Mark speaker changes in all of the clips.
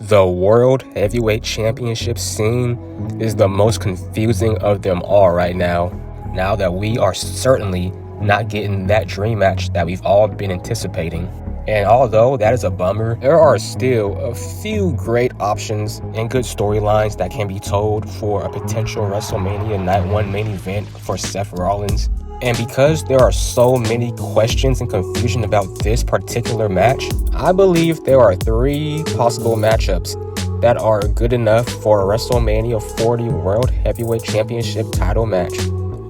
Speaker 1: The World Heavyweight Championship scene is the most confusing of them all right now that we are certainly not getting that dream match that we've all been anticipating. And although that is a bummer, there are still a few great options and good storylines that can be told for a potential WrestleMania Night 1 main event for Seth Rollins. And because there are so many questions and confusion about this particular match, I believe there are 3 possible matchups that are good enough for a WrestleMania 40 World Heavyweight Championship title match.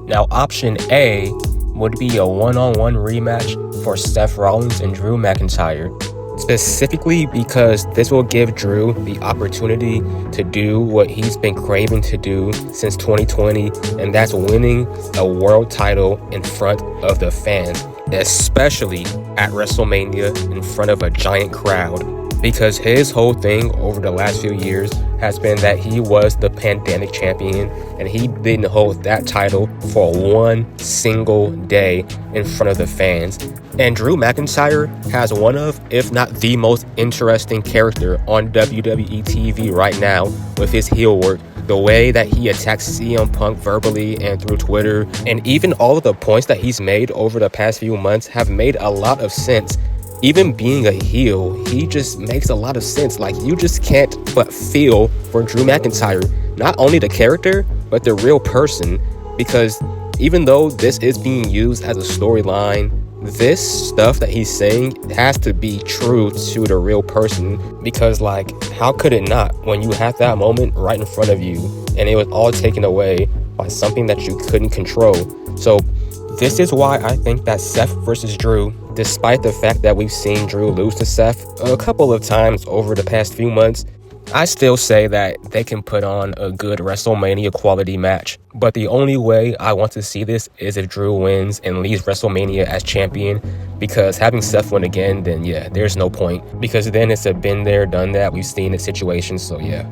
Speaker 1: Now, option A would be a one-on-one rematch for Seth Rollins and Drew McIntyre, specifically because this will give Drew the opportunity to do what he's been craving to do since 2020, and that's winning a world title in front of the fans, especially at WrestleMania in front of a giant crowd. Because his whole thing over the last few years has been that he was the pandemic champion and he didn't hold that title for one single day in front of the fans. And Drew McIntyre has one of, if not the most interesting character on WWE TV right now with his heel work. The way that he attacks CM Punk verbally and through Twitter, and even all of the points that he's made over the past few months have made a lot of sense. Even being a heel, he just makes a lot of sense. Like, you just can't but feel for Drew McIntyre, not only the character, but the real person. Because even though this is being used as a storyline, this stuff that he's saying has to be true to the real person. Because, like, how could it not when you had that moment right in front of you and it was all taken away by something that you couldn't control? So this is why I think that Seth versus Drew, despite the fact that we've seen Drew lose to Seth a couple of times over the past few months, I still say that they can put on a good WrestleMania quality match. But the only way I want to see this is if Drew wins and leaves WrestleMania as champion, because having Seth win again, then yeah, there's no point. Because then it's a been there, done that, we've seen it situation, so yeah.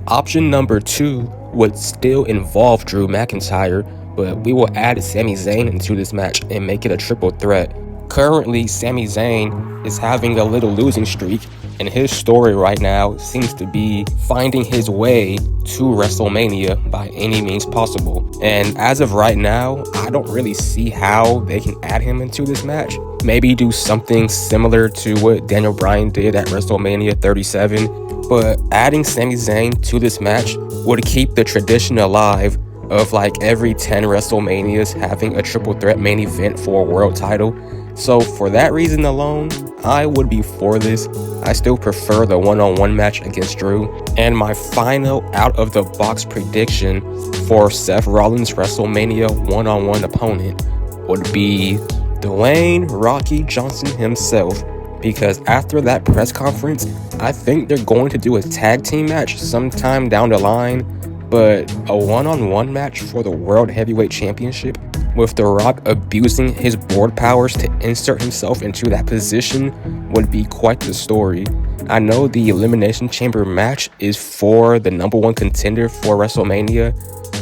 Speaker 1: Option number 2 would still involve Drew McIntyre, but we will add Sami Zayn into this match and make it a triple threat. Currently, Sami Zayn is having a little losing streak, and his story right now seems to be finding his way to WrestleMania by any means possible. And as of right now, I don't really see how they can add him into this match. Maybe do something similar to what Daniel Bryan did at WrestleMania 37, but adding Sami Zayn to this match would keep the tradition alive of like every 10 WrestleManias having a triple threat main event for a world title. So for that reason alone, I would be for this. I still prefer the one-on-one match against Drew. And my final out-of-the-box prediction for Seth Rollins' WrestleMania one-on-one opponent would be Dwayne "Rocky" Johnson himself. Because after that press conference, I think they're going to do a tag team match sometime down the line. But a one-on-one match for the World Heavyweight Championship with The Rock abusing his board powers to insert himself into that position would be quite the story. I know the Elimination Chamber match is for the number 1 contender for WrestleMania,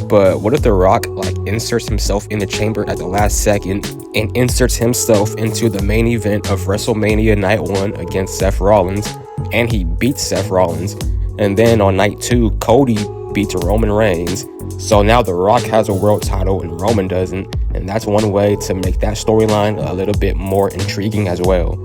Speaker 1: but what if The Rock inserts himself in the chamber at the last second and inserts himself into the main event of WrestleMania Night 1 against Seth Rollins, and he beats Seth Rollins, and then on Night 2, Cody beats Roman Reigns. So now The Rock has a world title and Roman doesn't, and that's one way to make that storyline a little bit more intriguing as well.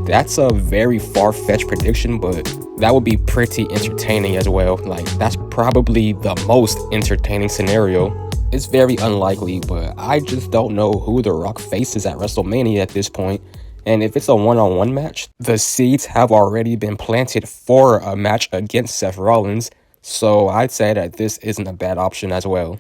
Speaker 1: That's a very far-fetched prediction, but that would be pretty entertaining as well. That's probably the most entertaining scenario. It's very unlikely, but I just don't know who The Rock faces at WrestleMania at this point. And if it's a one-on-one match, the seeds have already been planted for a match against Seth Rollins. So I'd say that this isn't a bad option as well.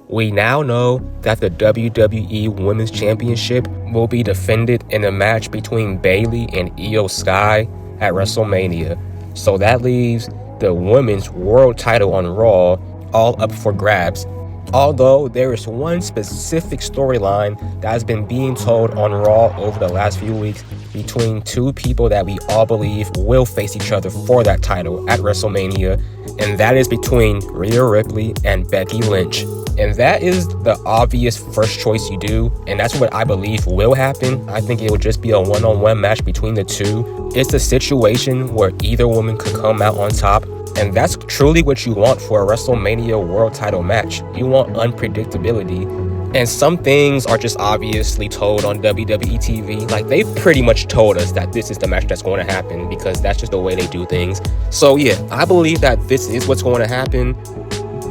Speaker 1: We now know that the WWE Women's Championship will be defended in a match between Bayley and Io Sky at WrestleMania. So that leaves the Women's World title on Raw all up for grabs. Although there is one specific storyline that has been being told on Raw over the last few weeks between 2 people that we all believe will face each other for that title at WrestleMania, and that is between Rhea Ripley and Becky Lynch. And that is the obvious first choice you do, and that's what I believe will happen. I think it will just be a one-on-one match between the two. It's a situation where either woman could come out on top, and that's truly what you want for a WrestleMania world title match. You want unpredictability. And some things are just obviously told on WWE TV. Like, they've pretty much told us that this is the match that's going to happen because that's just the way they do things. So yeah, I believe that this is what's going to happen.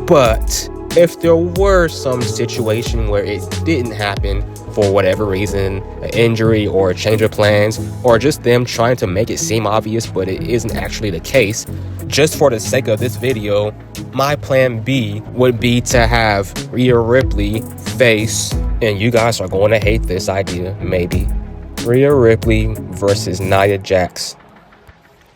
Speaker 1: But if there were some situation where it didn't happen for whatever reason, an injury or a change of plans, or just them trying to make it seem obvious but it isn't actually the case, just for the sake of this video, my plan B would be to have Rhea Ripley face, and you guys are going to hate this idea, maybe, Rhea Ripley versus Nia Jax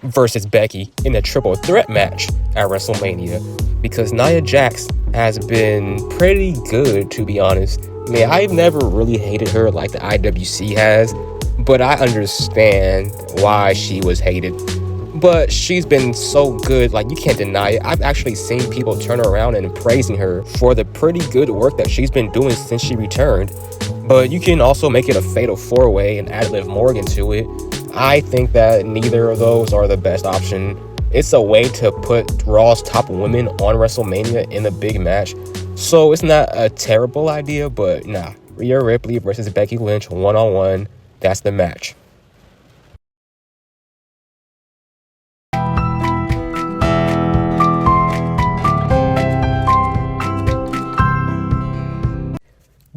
Speaker 1: versus Becky in a triple threat match at WrestleMania, because Nia Jax has been pretty good, to be honest. I mean, I've never really hated her like the IWC has, but I understand why she was hated. But she's been so good, like, you can't deny it. I've actually seen people turn around and praising her for the pretty good work that she's been doing since she returned. But you can also make it a fatal four-way and add Liv Morgan to it. I think that neither of those are the best option. It's a way to put Raw's top women on WrestleMania in a big match. So it's not a terrible idea, but nah. Rhea Ripley versus Becky Lynch one-on-one. That's the match.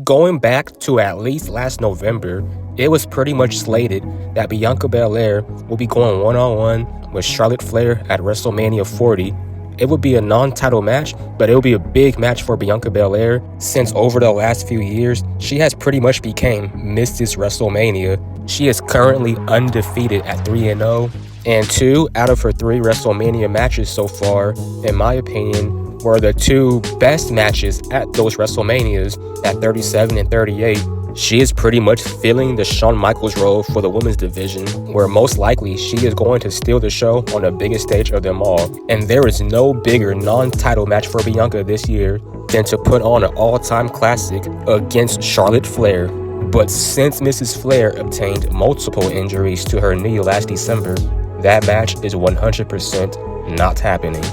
Speaker 1: Going back to at least last November, it was pretty much slated that Bianca Belair will be going one-on-one with Charlotte Flair at WrestleMania 40. It would be a non-title match, but it will be a big match for Bianca Belair, since over the last few years, she has pretty much became Mrs. WrestleMania. She is currently undefeated at 3-0, and 2 out of her 3 WrestleMania matches so far, in my opinion, were the 2 best matches at those WrestleManias at 37 and 38. She is pretty much filling the Shawn Michaels role for the women's division, where most likely she is going to steal the show on the biggest stage of them all. And there is no bigger non-title match for Bianca this year than to put on an all-time classic against Charlotte Flair. But since Mrs. Flair obtained multiple injuries to her knee last December, that match is 100% not happening.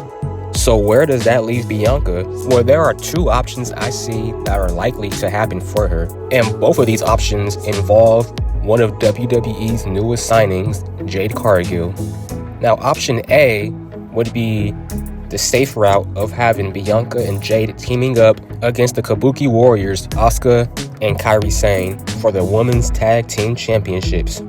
Speaker 1: So where does that leave Bianca? Well, there are 2 options I see that are likely to happen for her, and both of these options involve one of WWE's newest signings, Jade Cargill. Now, option A would be the safe route of having Bianca and Jade teaming up against the Kabuki Warriors, Asuka and Kairi Sane, for the Women's Tag Team Championships.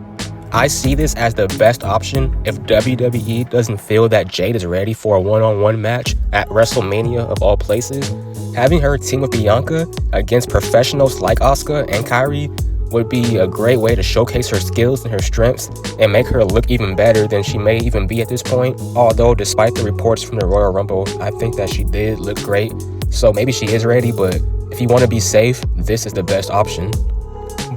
Speaker 1: I see this as the best option if WWE doesn't feel that Jade is ready for a one-on-one match at WrestleMania of all places. Having her team with Bianca against professionals like Asuka and Kairi would be a great way to showcase her skills and her strengths and make her look even better than she may even be at this point. Although, despite the reports from the Royal Rumble, I think that she did look great. So maybe she is ready, but if you want to be safe, this is the best option.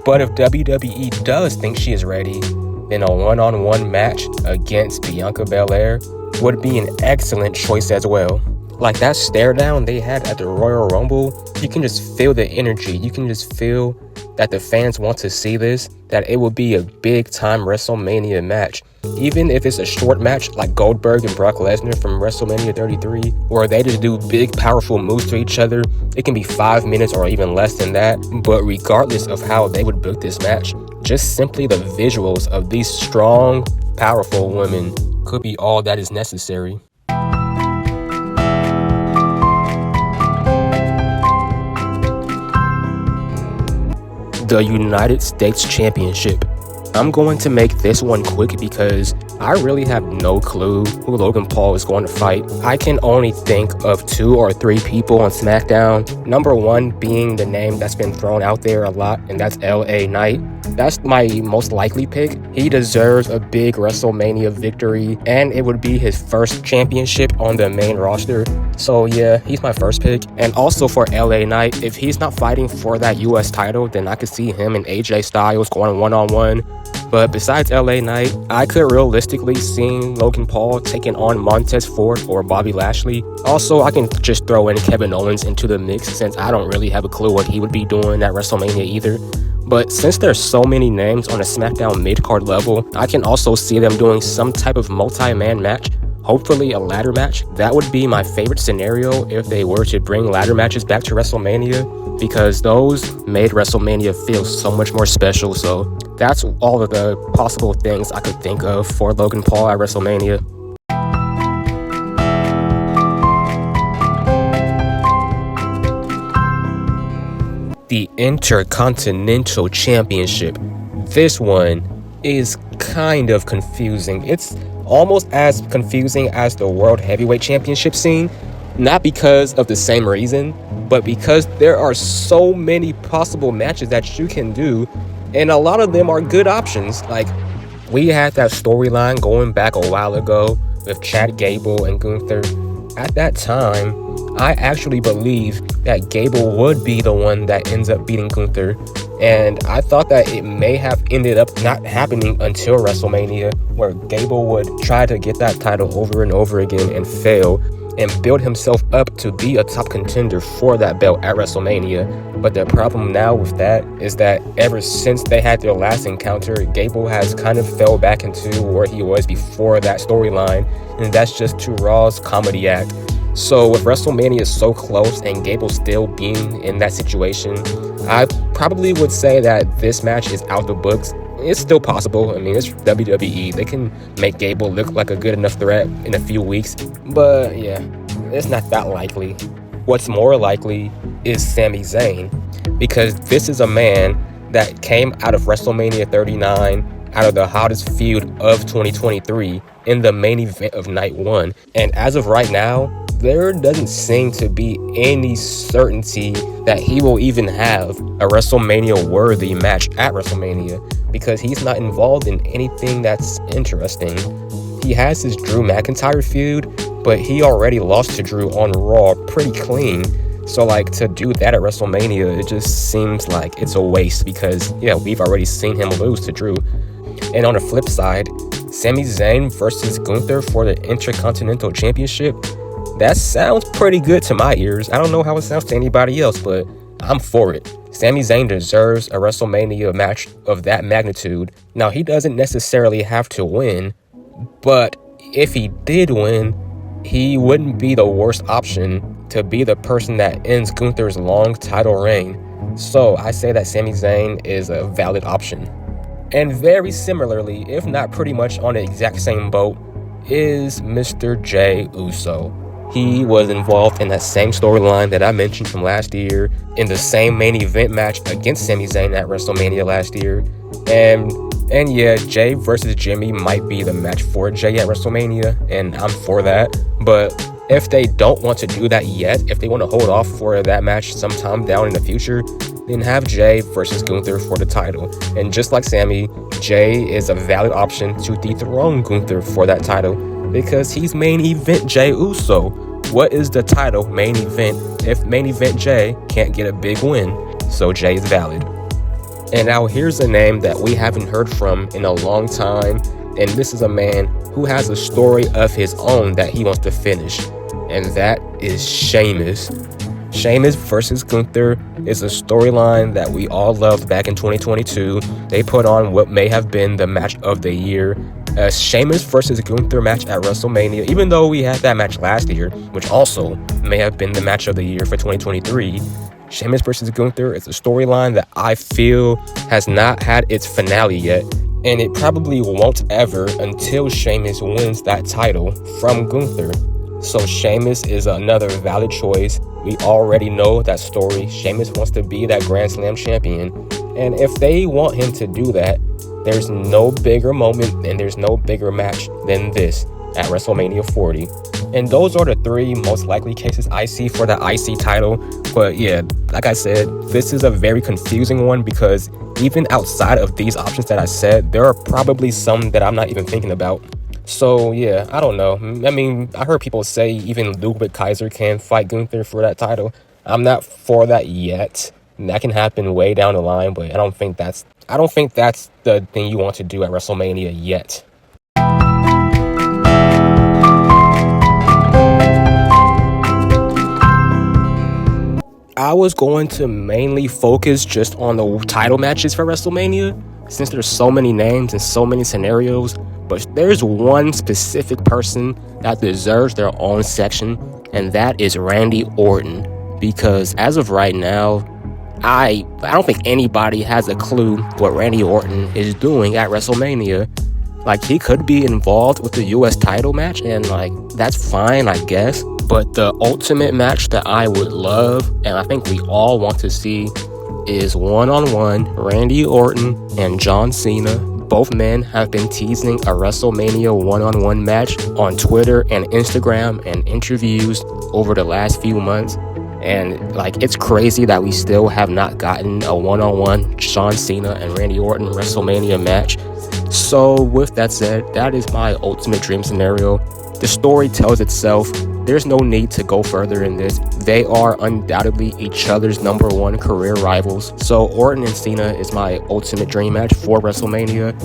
Speaker 1: But if WWE does think she is ready, then a one-on-one match against Bianca Belair would be an excellent choice as well. Like that stare down they had at the Royal Rumble, you can just feel the energy. You can just feel that the fans want to see this, that it will be a big time WrestleMania match. Even if it's a short match like Goldberg and Brock Lesnar from WrestleMania 33, where they just do big powerful moves to each other, it can be 5 minutes or even less than that. But regardless of how they would book this match, just simply the visuals of these strong, powerful women could be all that is necessary. The United States Championship. I'm going to make this one quick because I really have no clue who Logan Paul is going to fight. I can only think of 2 or 3 people on SmackDown. Number 1 being the name that's been thrown out there a lot, and that's LA Knight. That's my most likely pick. He deserves a big WrestleMania victory, and it would be his first championship on the main roster. So yeah, he's my first pick. And also for LA Knight, if he's not fighting for that US title, then I could see him and AJ Styles going one-on-one. But besides LA Knight, I could realistically see Logan Paul taking on Montez Ford or Bobby Lashley. Also, I can just throw in Kevin Owens into the mix since I don't really have a clue what he would be doing at WrestleMania either. But since there's so many names on a SmackDown mid-card level, I can also see them doing some type of multi-man match, hopefully a ladder match. That would be my favorite scenario if they were to bring ladder matches back to WrestleMania, because those made WrestleMania feel so much more special. So that's all of the possible things I could think of for Logan Paul at WrestleMania. The Intercontinental Championship. This one is kind of confusing. It's almost as confusing as the World Heavyweight Championship scene, not because of the same reason, but because there are so many possible matches that you can do, and a lot of them are good options. Like, we had that storyline going back a while ago with Chad Gable and Gunther. At that time, I actually believe that Gable would be the one that ends up beating Gunther, and I thought that it may have ended up not happening until WrestleMania, where Gable would try to get that title over and over again and fail, and build himself up to be a top contender for that belt at WrestleMania. But the problem now with that is that ever since they had their last encounter, Gable has kind of fell back into where he was before that storyline, and that's just to Raw's comedy act. So with WrestleMania so close and Gable still being in that situation, I probably would say that this match is out the books. It's still possible. I mean, it's WWE. They can make Gable look like a good enough threat in a few weeks. But yeah, it's not that likely. What's more likely is Sami Zayn, because this is a man that came out of WrestleMania 39, out of the hottest feud of 2023, in the main event of night one. And as of right now, there doesn't seem to be any certainty that he will even have a WrestleMania-worthy match at WrestleMania, because he's not involved in anything that's interesting. He has his Drew McIntyre feud, but he already lost to Drew on Raw pretty clean. So, like, to do that at WrestleMania, it just seems like it's a waste, because, yeah, we've already seen him lose to Drew. And on the flip side, Sami Zayn versus Gunther for the Intercontinental Championship, that sounds pretty good to my ears. I don't know how it sounds to anybody else, but I'm for it. Sami Zayn deserves a WrestleMania match of that magnitude. Now, he doesn't necessarily have to win, but if he did win, he wouldn't be the worst option to be the person that ends Gunther's long title reign. So I say that Sami Zayn is a valid option. And very similarly, if not pretty much on the exact same boat, is Mr. Jey Uso. He was involved in that same storyline that I mentioned from last year, in the same main event match against Sami Zayn at WrestleMania last year. And yeah, Jey versus Jimmy might be the match for Jey at WrestleMania, and I'm for that. But if they don't want to do that yet, if they want to hold off for that match sometime down in the future, then have Jey versus Gunther for the title. And just like Sami, Jey is a valid option to dethrone Gunther for that title, because he's main event Jey Uso. What is the title main event if main event Jey can't get a big win? So Jey is valid. And now here's a name that we haven't heard from in a long time, and this is a man who has a story of his own that he wants to finish, and that is Sheamus. Sheamus versus Gunther is a storyline that we all loved back in 2022. They put on what may have been the match of the year, a Sheamus versus Gunther match at WrestleMania, even though we had that match last year, which also may have been the match of the year for 2023. Sheamus versus Gunther is a storyline that I feel has not had its finale yet, and it probably won't ever until Sheamus wins that title from Gunther. So Sheamus is another valid choice. We already know that story. Sheamus wants to be that Grand Slam champion, and if they want him to do that, there's no bigger moment and there's no bigger match than this at WrestleMania 40. And those are the three most likely cases I see for the IC title. But yeah, like I said, this is a very confusing one, because even outside of these options that I said, there are probably some that I'm not even thinking about. So yeah, I don't know. I mean, I heard people say even Ludwig Kaiser can fight Gunther for that title. I'm not for that yet. That can happen way down the line, but I don't think that's the thing you want to do at WrestleMania yet. I was going to mainly focus just on the title matches for WrestleMania, since there's so many names and so many scenarios, but there's one specific person that deserves their own section, and that is Randy Orton. Because as of right now, I don't think anybody has a clue what Randy Orton is doing at WrestleMania. Like, he could be involved with the US title match, and like, that's fine, I guess. But the ultimate match that I would love, and I think we all want to see, is one-on-one Randy Orton and John Cena. Both men have been teasing a WrestleMania one-on-one match on Twitter and Instagram and interviews over the last few months. And like, it's crazy that we still have not gotten a one-on-one John Cena and Randy Orton WrestleMania match. So with that said, that is my ultimate dream scenario. The story tells itself. There's no need to go further in this. They are undoubtedly each other's number one career rivals. So Orton and Cena is my ultimate dream match for WrestleMania.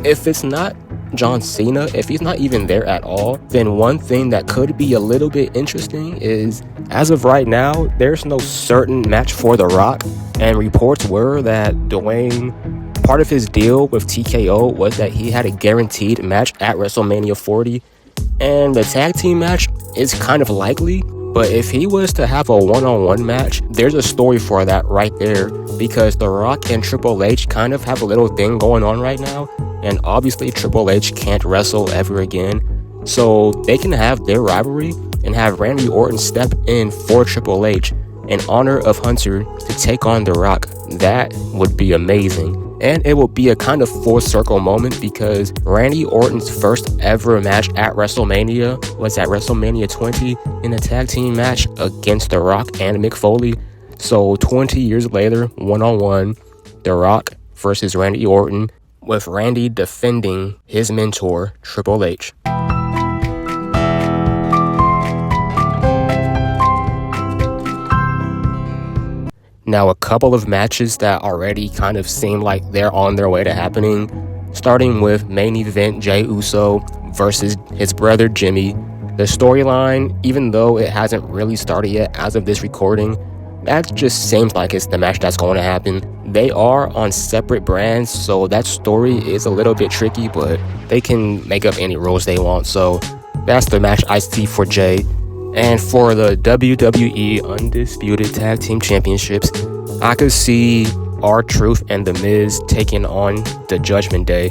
Speaker 1: If it's not John Cena, if he's not even there at all, then one thing that could be a little bit interesting is, as of right now, there's no certain match for The Rock. And reports were that Dwayne, part of his deal with TKO was that he had a guaranteed match at WrestleMania 40. And the tag team match is kind of likely, but if he was to have a one-on-one match, there's a story for that right there, because The Rock and Triple H kind of have a little thing going on right now, and obviously Triple H can't wrestle ever again, so they can have their rivalry and have Randy Orton step in for Triple H in honor of Hunter to take on The Rock. That would be amazing. And it will be a kind of full circle moment, because Randy Orton's first ever match at WrestleMania was at WrestleMania 20 in a tag team match against The Rock and Mick Foley. So 20 years later, one-on-one, The Rock versus Randy Orton, with Randy defending his mentor, Triple H. Now, a couple of matches that already kind of seem like they're on their way to happening, starting with main event Jey Uso versus his brother Jimmy. The storyline, even though it hasn't really started yet as of this recording, that just seems like it's the match that's going to happen. They are on separate brands, so that story is a little bit tricky, but they can make up any rules they want, so that's the match I see for Jey. And for the WWE Undisputed Tag Team Championships, I could see R-Truth and The Miz taking on the Judgment Day.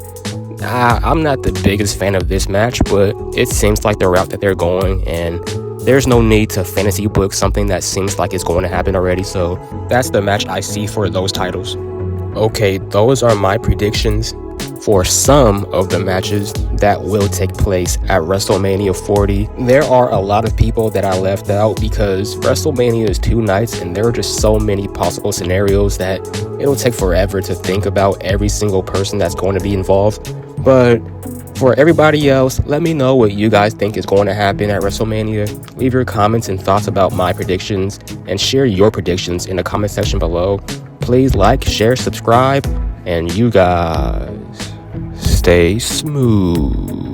Speaker 1: I'm not the biggest fan of this match, but it seems like the route that they're going, and there's no need to fantasy book something that seems like it's going to happen already, so that's the match I see for those titles. Okay, those are my predictions for some of the matches that will take place at WrestleMania 40. There are a lot of people that I left out because WrestleMania is 2 nights and there are just so many possible scenarios that it'll take forever to think about every single person that's going to be involved. But for everybody else, let me know what you guys think is going to happen at WrestleMania. Leave your comments and thoughts about my predictions and share your predictions in the comment section below. Please like, share, subscribe, and you guys stay smooth.